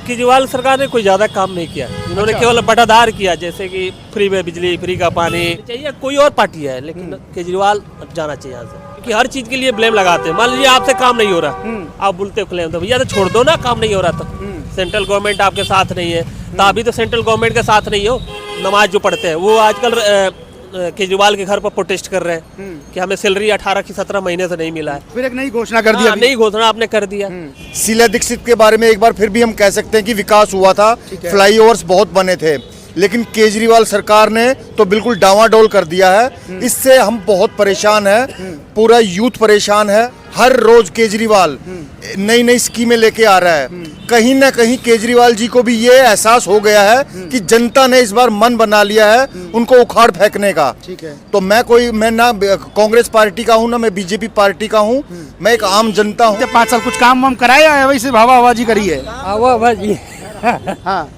केजरीवाल सरकार ने कोई ज्यादा काम नहीं किया, इन्होंने केवल बटाधार किया, जैसे कि फ्री में बिजली, फ्री का पानी चाहिए। कोई और पार्टी है लेकिन केजरीवाल जाना चाहिए यहाँ से, क्योंकि हर चीज के लिए ब्लेम लगाते हैं। मान लीजिए आपसे काम नहीं हो रहा, आप बोलते हो क्लेम, तो भैया तो छोड़ दो ना, काम नहीं हो रहा तो सेंट्रल गवर्नमेंट आपके साथ नहीं है, तो अभी तो सेंट्रल गवर्नमेंट के साथ नहीं हो। नमाज जो पढ़ते हैं वो आजकल केजरीवाल के घर पर प्रोटेस्ट कर रहे हैं कि हमें सैलरी 18 की 17 महीने से नहीं मिला है। फिर एक नई घोषणा कर दी, नई घोषणा आपने कर दिया। शीला दीक्षित के बारे में एक बार फिर भी हम कह सकते हैं कि विकास हुआ था, फ्लाईओवर्स बहुत बने थे, लेकिन केजरीवाल सरकार ने तो बिल्कुल डावाडोल कर दिया है। इससे हम बहुत परेशान हैं, पूरा यूथ परेशान है। हर रोज केजरीवाल नई नई स्कीमें लेके आ रहा है। कहीं ना कहीं केजरीवाल जी को भी ये एहसास हो गया है कि जनता ने इस बार मन बना लिया है उनको उखाड़ फेंकने का। ठीक है। तो मैं ना कांग्रेस पार्टी का हूँ ना मैं बीजेपी पार्टी का हूँ, मैं एक आम जनता हूँ। 5 साल कुछ काम वाम कराया है, वैसे हवाबाजी करी है? हवाबाजी हाँ,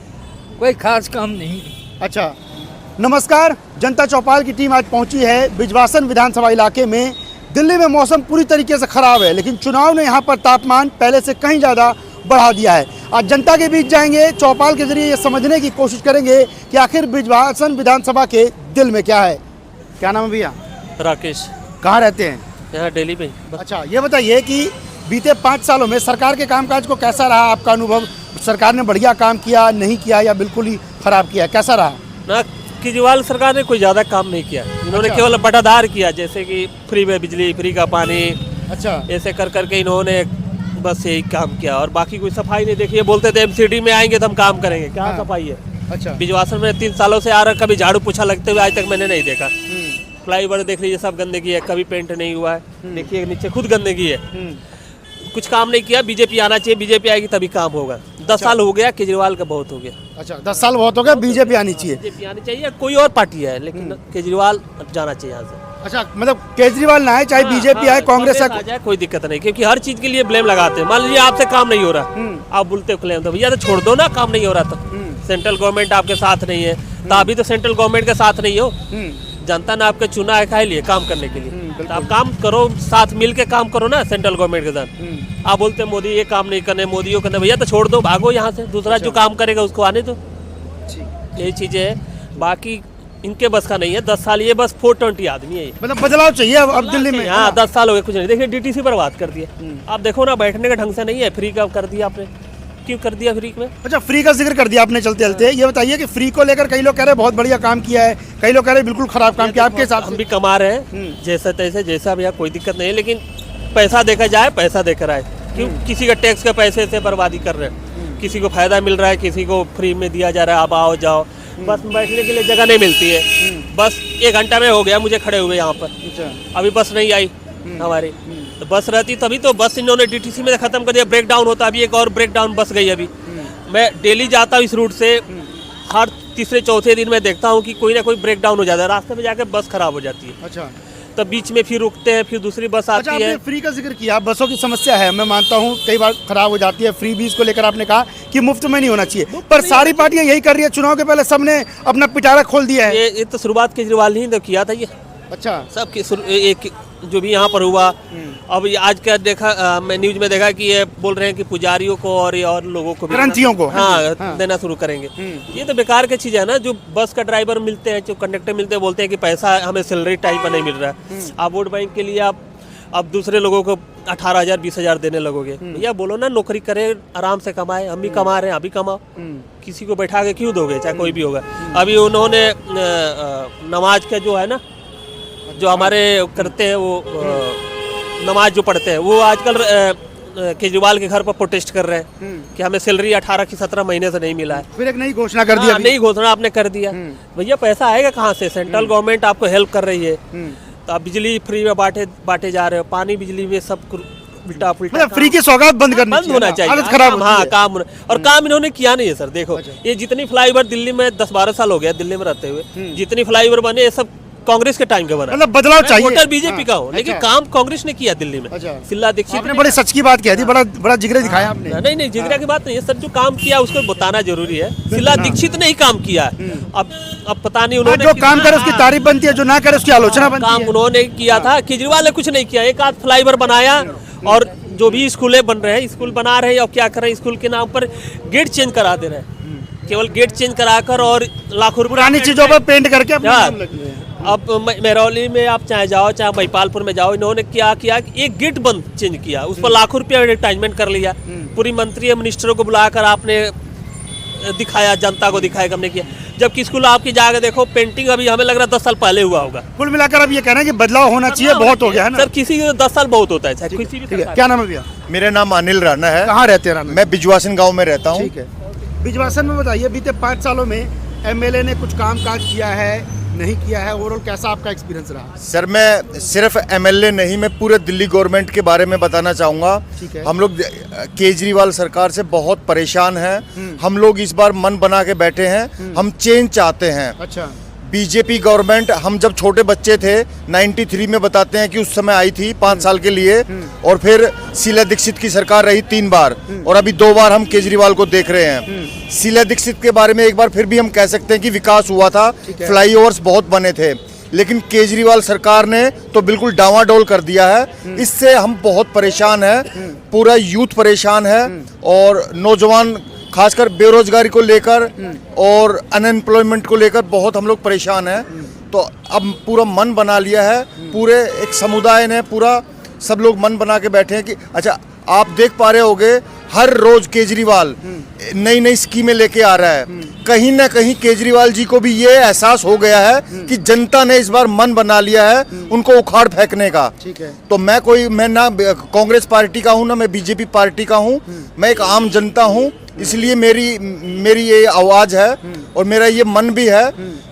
कोई खास काम नहीं। अच्छा। नमस्कार, जनता चौपाल की टीम आज पहुंची है बिजवासन विधानसभा इलाके में। दिल्ली में मौसम पूरी तरीके से खराब है, लेकिन चुनाव ने यहां पर तापमान पहले से कहीं ज़्यादा बढ़ा दिया है। आज जनता के बीच जाएंगे, चौपाल के जरिए ये समझने की कोशिश करेंगे कि आखिर बिजवासन विधानसभा के दिल में क्या है। क्या नाम है भैया? राकेश। कहाँ रहते हैं? यहाँ दिल्ली में। अच्छा, ये बताइए कि बीते 5 सालों में सरकार के कामकाज को कैसा रहा आपका अनुभव? सरकार ने बढ़िया काम किया, नहीं किया, या बिल्कुल ही खराब किया, कैसा रहा? ना, केजरीवाल सरकार ने कोई ज्यादा काम नहीं किया, इन्होंने केवल बटाधार किया, जैसे कि फ्री में बिजली, फ्री का पानी। अच्छा। ऐसे कर करके इन्होंने बस यही काम किया, और बाकी कोई सफाई नहीं देखी है। बोलते थे एमसीडी में आएंगे तो हम काम करेंगे, क्या सफाई है? अच्छा। बिजवासन में 3 सालों से आ रहा, कभी झाड़ू पोछा लगते हुए आज तक मैंने नहीं देखा। फ्लाईओवर देख लीजिए, सब गंदगी है, कभी पेंट नहीं हुआ है। देखिए नीचे खुद गंदगी है। कुछ काम नहीं किया। बीजेपी आना चाहिए, बीजेपी आएगी तभी काम होगा। 10 साल हो गया, केजरीवाल का बहुत हो गया। अच्छा, 10 साल बहुत हो गया, बीजेपी आनी चाहिए। बीजेपी आनी चाहिए, कोई और पार्टी है लेकिन केजरीवाल जाना चाहिए यहाँ से। अच्छा, मतलब केजरीवाल ना आए, चाहे बीजेपी आए, कांग्रेस आ जाए, कोई दिक्कत नहीं, क्योंकि हर चीज के लिए ब्लेम लगाते हैं। मान लीजिए आपसे काम नहीं हो रहा, आप बोलते हो क्लेम, तो भैया तो छोड़ दो ना, काम नहीं हो रहा तो सेंट्रल गवर्नमेंट आपके साथ नहीं है, तो अभी तो सेंट्रल गवर्नमेंट के साथ नहीं हो। जनता ने आपके चुना है खाए लिए काम करने के लिए, तो आप काम करो, साथ मिल के काम करो ना सेंट्रल गवर्नमेंट के साथ। आप बोलते हैं मोदी ये काम नहीं करने, मोदी ये करने, भैया तो छोड़ दो, भागो यहाँ से, दूसरा जो काम करेगा उसको आने दो। यही चीजें है, बाकी इनके बस का नहीं है। 10 साल ये बस 420 आदमी है, मतलब बदलाव चाहिए अब दिल्ली में। हाँ, 10 साल हो गए, कुछ नहीं। देखिए डीटीसी बर्बाद कर दिया। आप देखो ना, बैठने का ढंग से नहीं है, फ्री का कर दिया आपने। क्यों कर दिया फ्री में? अच्छा, फ्री का जिक्र कर दिया आपने चलते चलते। ये बताइए कि फ्री को लेकर कई लोग कह रहे हैं बहुत बढ़िया काम किया है, कई लोग कह रहे हैं बिल्कुल खराब काम किया। आपके हिसाब से? हम भी कमा रहे हैं जैसे तैसे, जैसा भैया कोई दिक्कत नहीं है, लेकिन पैसा देखा जाए, पैसा देकर आए। क्यों किसी का टैक्स के पैसे से बर्बादी कर रहे हैं? किसी को फायदा मिल रहा है, किसी को फ्री में दिया जा रहा है, आप आओ जाओ। बस में बैठने के लिए जगह नहीं मिलती है, बस 1 घंटा में हो गया मुझे खड़े हुए यहाँ पर। अभी बस नहीं आई हमारी, तो बस रहती तभी तो। बस इन्होंने डीटीसी में खत्म कर दिया, ब्रेक डाउन होता। अभी एक और ब्रेक डाउन बस गई अभी। मैं डेली जाता हूँ इस रूट से, हर तीसरे चौथे दिन मैं देखता हूँ कि कोई ना कोई ब्रेक डाउन हो जाता है, रास्ते में जाकर बस खराब हो जाती है। अच्छा, तब बीच में फिर रुकते हैं, फिर दूसरी बस आती है। आपने फ्री का जिक्र किया, बसों की समस्या है, मैं मानता हूँ कई बार खराब हो जाती है। फ्री बीज को लेकर आपने कहा कि मुफ्त में नहीं होना चाहिए, पर सारी पार्टियां यही कर रही है। चुनाव के पहले सबने अपना पिटारा खोल दिया है। ये तो शुरुआत केजरीवाल ने तो किया था ये। अच्छा, सब एक जो भी यहाँ पर हुआ। अब आज क्या देखा, मैं न्यूज में देखा कि ये बोल रहे हैं कि पुजारियों को और लोगों को, ग्रंथियों को देना शुरू करेंगे। ये तो बेकार की चीज है ना। जो बस का ड्राइवर मिलते हैं, जो कंडक्टर मिलते हैं, बोलते हैं कि पैसा हमें सैलरी टाइम पर नहीं मिल रहा है। आप वोट बैंक के लिए आप दूसरे लोगों को 18,000 20,000 देने लगोगे। भैया बोलो ना, नौकरी करे, आराम से कमाए। हम भी कमा रहे हैं, अभी कमाओ। किसी को बैठा के क्यों दोगे, चाहे कोई भी होगा। अभी उन्होंने नमाज का जो है ना, जो हमारे करते हैं वो नमाज जो पढ़ते हैं, वो आजकल केजरीवाल के घर पर प्रोटेस्ट कर रहे हैं कि हमें सैलरी 18 की 17 महीने से नहीं मिला है। फिर एक नई घोषणा कर दी। नई घोषणा आपने कर दिया। भैया पैसा आएगा कहाँ से? सेंट्रल गवर्नमेंट आपको हेल्प कर रही है, तो आप बिजली फ्री में बांटे जा रहे हो, पानी बिजली में सब उल्टा पुल्टा। मतलब फ्री की सौगात बंद होना चाहिए। हालत खराब। हाँ, काम और काम इन्होंने किया नहीं है सर। देखो ये जितनी फ्लाईओवर दिल्ली में 10-12 साल हो गया दिल्ली में रहते हुए, जितनी फ्लाईओवर बने ये सब कांग्रेस के टाइम का बना। मतलब बदलाव चाहिए। वोटर बीजेपी का हो, लेकिन काम कांग्रेस ने किया दिल्ली में। शीला दीक्षित आपने बड़े सच की बात कह दी, बड़ा जिगरा दिखाया आपने। नहीं, जिगरा की बात नहीं है सर, जो काम किया उसको बताना जरूरी है। शीला दीक्षित ने ही काम किया। अब पता नहीं उन्होंने जो काम करे उसकी तारीफ बनती है, जो ना करे उसकी आलोचना बनती है। काम उन्होंने किया था, केजरीवाल ने कुछ नहीं किया। एक आध फ्लाईओवर बनाया और जो भी स्कूलें बन रहे हैं, स्कूल बना रहे हैं और क्या कर रहे हैं, स्कूल के नाम पर गेट चेंज करा दे रहे हैं, केवल गेट चेंज कराकर और लाखों रुपए पुरानी चीजों पर पेंट करके अपना हाँ। नाम लग गए हैं। अब मेहरौली में आप चाहे जाओ चाहे महिपालपुर में जाओ, इन्होंने क्या किया कि एक गेट बंद चेंज किया, उस पर लाखों रुपया एडवर्टाइजमेंट कर लिया, पूरी मंत्री या मिनिस्टरों को बुलाकर आपने दिखाया, जनता को दिखाया कि हमने किया, जबकि स्कूल आपकी जाकर देखो पेंटिंग अभी हमें लग रहा है 10 साल पहले हुआ होगा। कुल मिलाकर अब ये कहना है कि बदलाव होना चाहिए, बहुत हो गया है ना सर, किसी के 10 साल बहुत होता है, चाहे किसी भी ठीक है, सरकार। क्या नाम है भैया? मेरा नाम अनिल राणा है, कहाँ रहते हैं राणा? मैं बिजवासन गांव में रहता हूँ। ठीक है, बिजवासन में बताइए, बीते 5 सालों में एमएलए ने कुछ काम काज किया है, नहीं किया है, ओवरऑल कैसा आपका एक्सपीरियंस रहा? सर, मैं सिर्फ एमएलए नहीं, मैं पूरे दिल्ली गवर्नमेंट के बारे में बताना चाहूँगा। ठीक है। हम लोग केजरीवाल सरकार से बहुत परेशान हैं। हम लोग इस बार मन बना के बैठे हैं, हम चेंज चाहते हैं। अच्छा, बीजेपी गवर्नमेंट, हम जब छोटे बच्चे थे 93 में बताते हैं कि उस समय आई थी 5 साल के लिए, और फिर शीला दीक्षित की सरकार रही 3 बार, और अभी 2 बार हम केजरीवाल को देख रहे हैं। शीला दीक्षित के बारे में एक बार फिर भी हम कह सकते हैं कि विकास हुआ था, फ्लाईओवर्स बहुत बने थे, लेकिन केजरीवाल सरकार ने तो बिल्कुल डावाडोल कर दिया है। इससे हम बहुत परेशान हैं, पूरा यूथ परेशान है, और नौजवान खासकर बेरोजगारी को लेकर और अनएम्प्लॉयमेंट को लेकर बहुत हम लोग परेशान हैं। तो अब पूरा मन बना लिया है, पूरे एक समुदाय ने पूरा सब लोग मन बना के बैठे हैं कि अच्छा, आप देख पा रहे होगे हर रोज केजरीवाल नई नई स्कीमें लेके आ रहा है। कहीं ना कहीं केजरीवाल जी को भी ये एहसास हो गया है कि जनता ने इस बार मन बना लिया है उनको उखाड़ फेंकने का। ठीक है। तो मैं ना कांग्रेस पार्टी का हूँ ना मैं बीजेपी पार्टी का हूँ, मैं एक आम जनता हूँ, इसलिए मेरी ये आवाज़ है और मेरा ये मन भी है।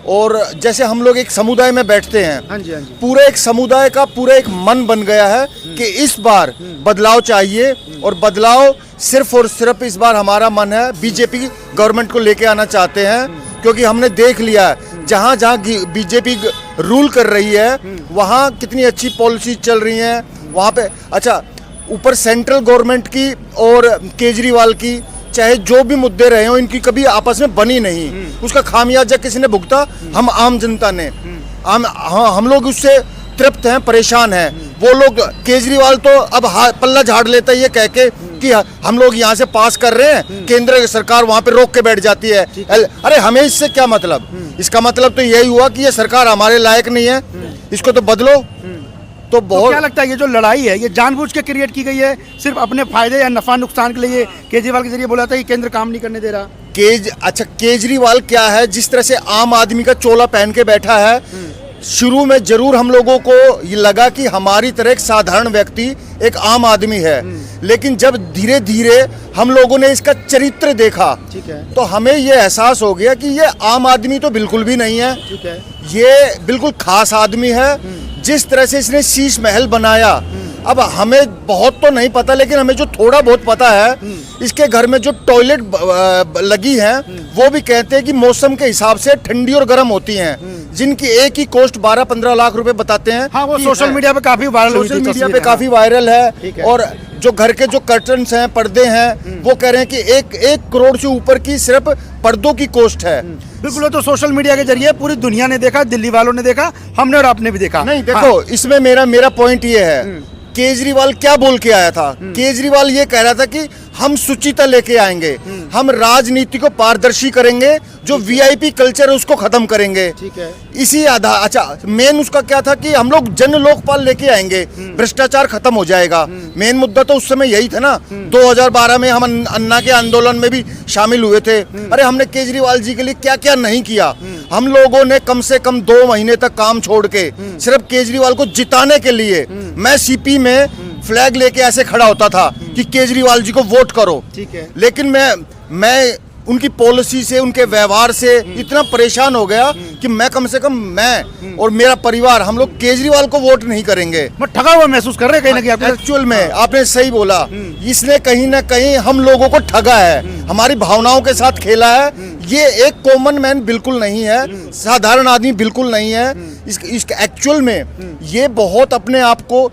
और जैसे हम लोग एक समुदाय में बैठते हैं, हाँ जी, हाँ जी, पूरे एक समुदाय का पूरा एक मन बन गया है कि इस बार बदलाव चाहिए, और बदलाव सिर्फ और सिर्फ इस बार हमारा मन है, बीजेपी गवर्नमेंट को लेके आना चाहते हैं, क्योंकि हमने देख लिया है जहाँ जहाँ बीजेपी रूल कर रही है वहाँ कितनी अच्छी पॉलिसी चल रही हैं वहाँ पे। अच्छा, ऊपर सेंट्रल गवर्नमेंट की और केजरीवाल की चाहे जो भी मुद्दे रहे हो, इनकी कभी आपस में बनी नहीं, उसका खामियाजा किसी ने भुगता? हम आम जनता ने। हम लोग उससे तृप्त हैं, परेशान हैं। वो लोग केजरीवाल तो अब पल्ला झाड़ लेता है ये कह के कि हम लोग यहाँ से पास कर रहे हैं, केंद्र सरकार वहाँ पे रोक के बैठ जाती है। अरे हमें इससे क्या मतलब? इसका मतलब तो यही हुआ कि ये सरकार हमारे लायक नहीं है, इसको तो बदलो। तो बहुत क्या लगता है ये जो लड़ाई है ये जानबूझ के क्रिएट की गई है, सिर्फ अपने फायदे या नफा नुकसान के लिए? केजरीवाल के जरिए बोला था कि केंद्र काम नहीं करने दे रहा। अच्छा, केजरीवाल क्या है, जिस तरह से आम आदमी का चोला पहन के बैठा है, शुरू में जरूर हम लोगों को ये लगा कि हमारी तरह एक साधारण व्यक्ति एक आम आदमी है, लेकिन जब धीरे धीरे हम लोगों ने इसका चरित्र देखा, ठीक है, तो हमें ये एहसास हो गया कि ये आम आदमी तो बिल्कुल भी नहीं है। ठीक है, ये बिल्कुल खास आदमी है। जिस तरह से इसने शीश महल बनाया, अब हमें बहुत तो नहीं पता, लेकिन हमें जो थोड़ा बहुत पता है, इसके घर में जो टॉयलेट लगी है वो भी कहते हैं कि मौसम के हिसाब से ठंडी और गर्म होती हैं, जिनकी एक ही कॉस्ट 12-15 लाख रुपए बताते हैं। हाँ, वो सोशल मीडिया पे काफी वायरल हुई थी, सोशल मीडिया पे तस्वीरें, काफी वायरल ठीक है। है। और जो घर के जो कर्टन्स हैं, पर्दे हैं, वो कह रहे हैं कि 1 करोड़ से ऊपर की सिर्फ पर्दों की कॉस्ट है। बिल्कुल, तो सोशल मीडिया के जरिए पूरी दुनिया ने देखा, दिल्ली वालों ने देखा, हमने और आपने भी देखा। नहीं, देखो, इसमें मेरा पॉइंट ये है, केजरीवाल क्या बोल के आया था? केजरीवाल ये कह रहा था कि हम शुचिता लेके आएंगे, हम राजनीति को पारदर्शी करेंगे, जो वीआईपी कल्चर है उसको खत्म करेंगे। ठीक है, इसी आधार। अच्छा, मेन उसका क्या था कि हम लोग जन लोकपाल लेके आएंगे, भ्रष्टाचार खत्म हो जाएगा। मेन मुद्दा तो उस समय यही था ना। 2012 में हम अन्ना के आंदोलन में भी शामिल हुए थे। अरे हमने केजरीवाल जी के लिए क्या क्या नहीं किया। हम लोगों ने कम से कम 2 महीने तक काम छोड़ के सिर्फ केजरीवाल को जिताने के लिए, मैं सीपी में फ्लैग लेके ऐसे खड़ा होता था कि केजरीवाल जी को वोट करो। ठीक है, लेकिन मैं उनकी पॉलिसी से, उनके व्यवहार से इतना परेशान हो गया कि मैं कम से कम मैं और मेरा परिवार, हम लोग केजरीवाल को वोट नहीं करेंगे। मैं ठगा हुआ महसूस कर रहे हैं कहीं ना कहीं आपको? एक्चुअल में आपने सही बोला, इसने कहीं ना कहीं हम लोगों को ठगा है, हमारी भावनाओं के साथ खेला है। ये एक कॉमन मैन बिल्कुल नहीं है, साधारण आदमी बिल्कुल नहीं है। इस एक्चुअल में ये बहुत अपने आप को,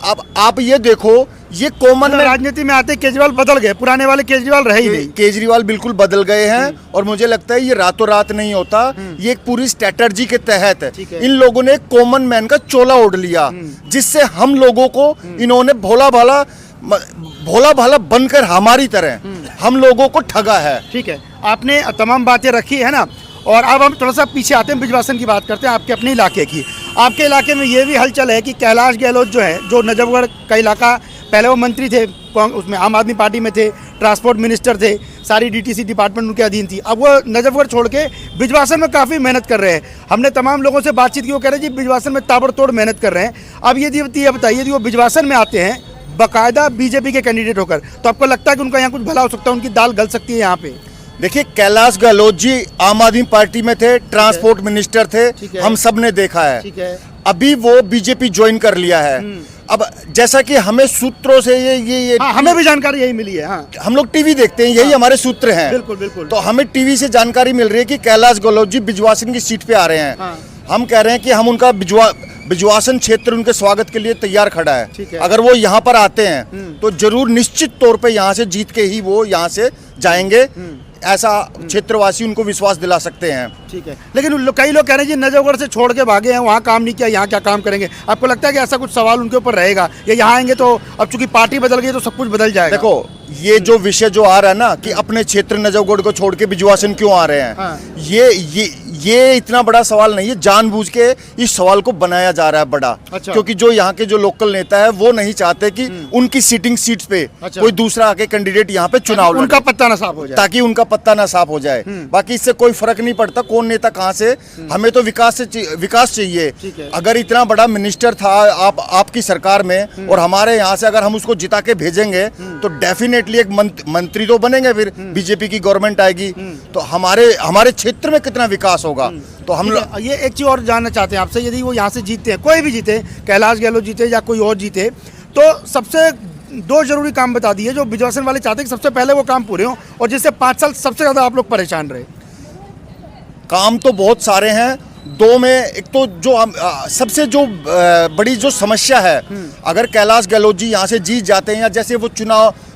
अब आप ये देखो, ये कॉमन मैन। राजनीति में आते केजरीवाल बदल गए, पुराने वाले केजरीवाल रहे ही नहीं। केजरीवाल बिल्कुल बदल गए हैं, और मुझे लगता है ये रातों रात नहीं होता, ये एक पूरी स्ट्रेटजी के तहत इन लोगों ने कॉमन मैन का चोला ओढ़ लिया, जिससे हम लोगों को इन्होंने भोला भाला भोला भाला बनकर हमारी तरह हम लोगों को ठगा है। ठीक है, आपने तमाम बातें रखी है ना, और अब हम थोड़ा सा पीछे आते हैं, बिजवासन की बात करते हैं, आपके अपने इलाके की। आपके इलाके में ये भी हलचल है कि कैलाश गहलोत जो है, जो नजफगढ़ का इलाका, पहले वो मंत्री थे, उसमें आम आदमी पार्टी में थे, ट्रांसपोर्ट मिनिस्टर थे, सारी डीटीसी डिपार्टमेंट उनके अधीन थी। अब वो नजफगढ़ छोड़ के बिजवासन में काफ़ी मेहनत कर रहे हैं। हमने तमाम लोगों से बातचीत की, वो कह रहे हैं जी बिजवासन में ताबड़तोड़ मेहनत कर रहे हैं। अब ये बताइए, यदि वो बिजवासन में आते हैं बाकायदा बीजेपी के कैंडिडेट होकर, तो आपको लगता है कि उनका यहाँ कुछ भला हो सकता है, उनकी दाल गल सकती है यहाँ पे? देखिए, कैलाश गहलोत जी आम आदमी पार्टी में थे, ट्रांसपोर्ट मिनिस्टर थे, हम सब ने देखा है। ठीक है। अभी वो बीजेपी ज्वाइन कर लिया है। अब जैसा कि हमें सूत्रों से ये हाँ, हमें भी जानकारी यही मिली है। हाँ, हम लोग टीवी देखते हैं, यही हमारे सूत्र हैं। बिल्कुल बिल्कुल। तो हमें टीवी से जानकारी मिल रही है कि कैलाश गहलोत जी बिजवासन की सीट पे आ रहे हैं। हाँ। हम कह रहे हैं कि हम उनका बिजवासन क्षेत्र उनके स्वागत के लिए तैयार खड़ा है। ठीक है। अगर वो यहाँ पर आते हैं तो जरूर निश्चित तौर पे यहाँ से जीत के ही वो यहाँ से जाएंगे, ऐसा क्षेत्रवासी उनको विश्वास दिला सकते हैं। ठीक है, लेकिन कई लोग कह रहे हैं जी नजफगढ़ से छोड़ के भागे हैं, वहाँ काम नहीं किया, यहाँ क्या काम करेंगे? आपको लगता है कि ऐसा कुछ सवाल उनके ऊपर रहेगा, या यहाँ आएंगे तो अब चूंकि पार्टी बदल गई तो सब कुछ बदल जाएगा? देखो, ये जो विषय जो आ रहा है ना कि अपने क्षेत्र नजफगढ़ को छोड़ के बिजवासन क्यों आ रहे हैं, हाँ। ये इतना बड़ा सवाल नहीं है। जानबूझ के इस सवाल को बनाया जा रहा है बड़ा। अच्छा। क्योंकि जो यहाँ के जो लोकल नेता है वो नहीं चाहते कि उनकी सीटिंग सीट्स पे अच्छा। कोई दूसरा आके कैंडिडेट यहाँ पे चुनाव लड़े, उनका पत्ता ना साफ हो जाए, ताकि उनका पत्ता ना साफ हो जाए। बाकी इससे कोई फर्क नहीं पड़ता कौन नेता कहाँ से, हमें तो विकास चाहिए। ठीक है। अगर इतना बड़ा मिनिस्टर था आपकी सरकार में, और हमारे यहाँ से अगर हम उसको जिता के भेजेंगे तो डेफिनेटली एक मंत्री तो बनेंगे, फिर बीजेपी की गवर्नमेंट आएगी तो हमारे क्षेत्र में कितना विकास होगा। तो हम लोग ये एक चीज और जानना चाहते हैं आपसे, यदि वो यहाँ से जीतते हैं, कोई भी जीते, कैलाश गहलोत जीते या कोई और जीते, तो सबसे 2 जरूरी काम बता दिए जो बिजवासन वाले चाहते हैं कि सबसे पहले वो काम पूरे हों, और जिससे 5 साल सबसे ज्यादा आप लोग परेशान रहे। काम तो बहुत सारे हैं, 2 में एक तो जो सबसे जो बड़ी जो समस्या है, अगर कैलाश गहलोत जी यहाँ से जीत जाते हैं, या जैसे वो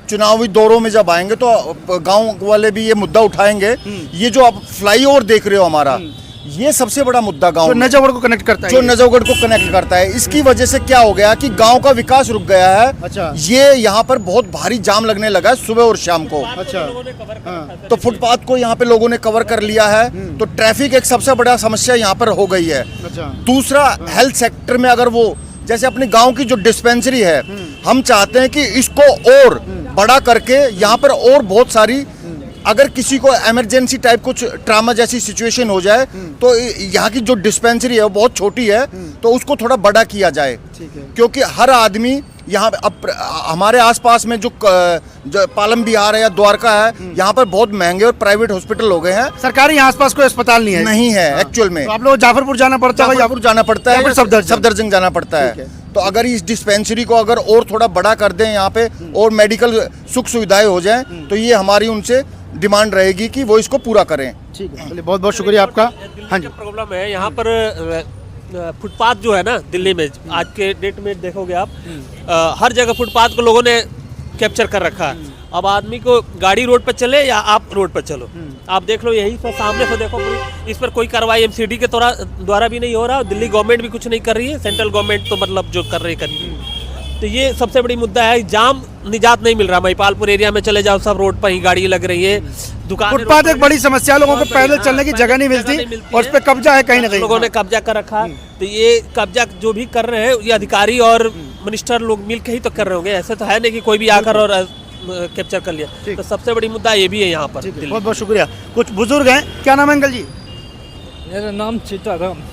चुनावी दौरों में जब आएंगे तो गांव वाले भी ये मुद्दा उठाएंगे। ये जो आप फ्लाईओवर देख रहे हो हमारा, ये सबसे बड़ा मुद्दा गांव जो नजफगढ़ को कनेक्ट करता है, जो नजफगढ़ को कनेक्ट करता है। इसकी वजह से क्या हो गया कि गांव का विकास रुक गया है। अच्छा। ये यहाँ पर बहुत भारी जाम लगने लगा है सुबह और शाम को। अच्छा। तो फुटपाथ को यहाँ पे लोगों ने कवर कर लिया है, तो ट्रैफिक एक सबसे बड़ा समस्या यहाँ पर हो गई है। अच्छा। दूसरा, हेल्थ सेक्टर में अगर वो जैसे अपने गांव की जो डिस्पेंसरी है, हम चाहते हैं कि इसको और बड़ा करके यहाँ पर और बहुत सारी, अगर किसी को इमरजेंसी टाइप कुछ ट्रामा जैसी सिचुएशन हो जाए तो यहाँ की जो डिस्पेंसरी है वो बहुत छोटी है, तो उसको थोड़ा बड़ा किया जाए। ठीक है। क्योंकि हर आदमी यहाँ अब हमारे आसपास में जो पालम बिहार है या द्वारका है, यहाँ पर बहुत महंगे और प्राइवेट हॉस्पिटल हो गए हैं। सरकारी यहाँ आसपास कोई अस्पताल नहीं है? नहीं है एक्चुअल में। तो आप लोग जाफरपुर जाना पड़ता है, जाफरपुर जाना पड़ता है, सफदरजंग जाना पड़ता ठीक है। है। तो अगर इस डिस्पेंसरी को अगर और थोड़ा बड़ा कर दें यहाँ पे, और मेडिकल सुख सुविधाएं हो जाएं, तो ये हमारी उनसे डिमांड रहेगी कि वो इसको पूरा करें। ठीक है, चलिए बहुत बहुत शुक्रिया आपका। हाँ जी। प्रॉब्लम है यहाँ पर फुटपाथ जो है ना दिल्ली में, आज के डेट में देखोगे आप, हर जगह फुटपाथ को लोगों ने कैप्चर कर रखा है। अब आदमी को गाड़ी रोड पर चले या आप रोड पर चलो, आप देख लो, यही पर सामने से देखो, इस पर कोई कार्रवाई एमसीडी के द्वारा भी नहीं हो रहा, दिल्ली गवर्नमेंट भी कुछ नहीं कर रही है, सेंट्रल गवर्नमेंट तो मतलब जो कर रही है। तो ये सबसे बड़ी मुद्दा है, जाम निजात नहीं मिल रहा। महिपालपुर एरिया में चले जाओ, सब रोड पर ही गाड़ी लग रही है, दुकान। फुटपाथ एक बड़ी समस्या, लोगों को पैदल चलने की जगह नहीं मिलती, और उस पर कब्जा है कहीं ना कहीं, लोगों ने कब्जा कर रखा। तो ये कब्जा जो भी कर रहे हैं, ये अधिकारी और मिनिस्टर लोग मिल के ही तो कर रहे होंगे, ऐसे तो है नहीं कि कोई भी आकर और कैप्चर कर लिया। तो सबसे बड़ी मुद्दा ये भी है यहाँ पर। बहुत बहुत शुक्रिया। कुछ बुजुर्ग हैं, क्या नाम है अंकल जी? मेरा नाम सीताराम।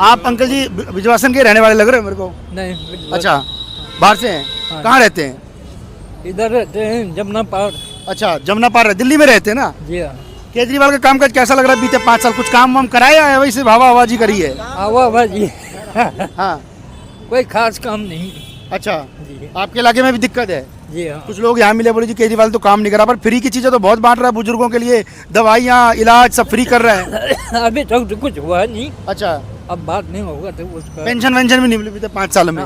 आप अंकल जी बिजवासन के रहने वाले लग रहे हो मेरे को। नहीं। अच्छा, बाहर से हैं? हाँ। कहाँ रहते हैं? इधर रहते हैं जमुना पार। अच्छा, जमुना पार, दिल्ली में रहते हैं ना? जी हाँ। केजरीवाल का कामकाज कैसा लग रहा है बीते 5 साल? कुछ काम वाम कराया है, वही सिर्फ हवा आवाजी करी है? आवा भाजी हाँ। कोई खास काम नहीं। अच्छा, जी आपके इलाके में भी दिक्कत है? जी हाँ। कुछ लोग यहाँ मिले, बोले जी केजरीवाल तो काम नहीं करा, पर फ्री की चीजें तो बहुत बांट रहा है बुजुर्गों के लिए, दवाइयाँ, इलाज सब फ्री कर रहा है। अभी तक तो कुछ हुआ नहीं। अच्छा, अब बात नहीं होगा तो उसका पेंशन वेंशन भी नहीं मिली बीते 5 साल में?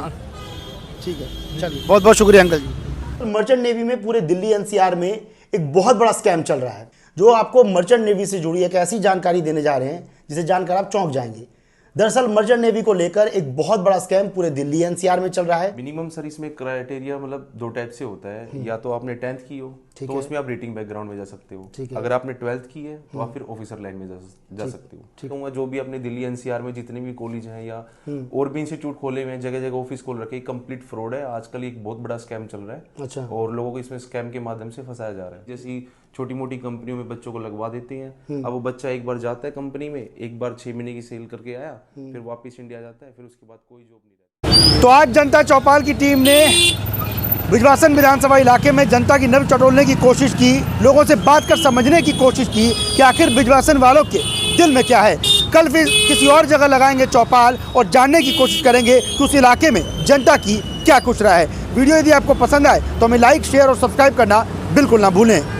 ठीक है, चलिए बहुत बहुत शुक्रिया अंकल जी। मर्चेंट नेवी में पूरे दिल्ली एनसीआर में एक बहुत बड़ा स्कैम चल रहा है, जो आपको मर्चेंट नेवी से जुड़ी एक ऐसी जानकारी देने जा रहे हैं जिसे जानकर आप चौंक जाएंगे। दरअसल मर्चेंट नेवी को लेकर एक बहुत बड़ा स्कैम पूरे दिल्ली एनसीआर में चल रहा है। मिनिमम सर इसमें क्राइटेरिया मतलब दो टाइप से होता है, या तो आपने 10th की हो तो उसमें आप रेटिंग बैकग्राउंड में जा सकते हो, अगर आपने 12th की है तो आप फिर ऑफिसर लाइन में जा सकते हो। तो जो भी अपने दिल्ली एनसीआर में जितने भी कॉलेज हैं या और भी इंस्टीट्यूट खोले हुए हैं, जगह जगह ऑफिस खोल रखे, कंप्लीट फ्रॉड है। आजकल एक बहुत बड़ा स्कैम चल रहा है। अच्छा। और लोगों को इसमें स्कैम के माध्यम से फंसाया जा रहा है। जैसी छोटी मोटी कंपनियों में बच्चों को लगवा देते हैं। अब वो बच्चा एक बार जाता है कंपनी में, एक बार 6 महीने की सेल करके आया, फिर वापस इंडिया जाता है, फिर उसके बाद कोई जॉब नहीं रहती। तो आज जनता चौपाल की टीम ने बिजवासन विधानसभा इलाके में जनता की नब्ज टटोलने की कोशिश की, लोगों से बात कर समझने की कोशिश की कि आखिर बिजवासन वालों के दिल में क्या है। कल फिर किसी और जगह लगाएंगे चौपाल और जानने की कोशिश करेंगे कि उस इलाके में जनता की क्या कुछ रहा है। वीडियो यदि आपको पसंद आए तो हमें लाइक, शेयर और सब्सक्राइब करना बिल्कुल ना भूलें।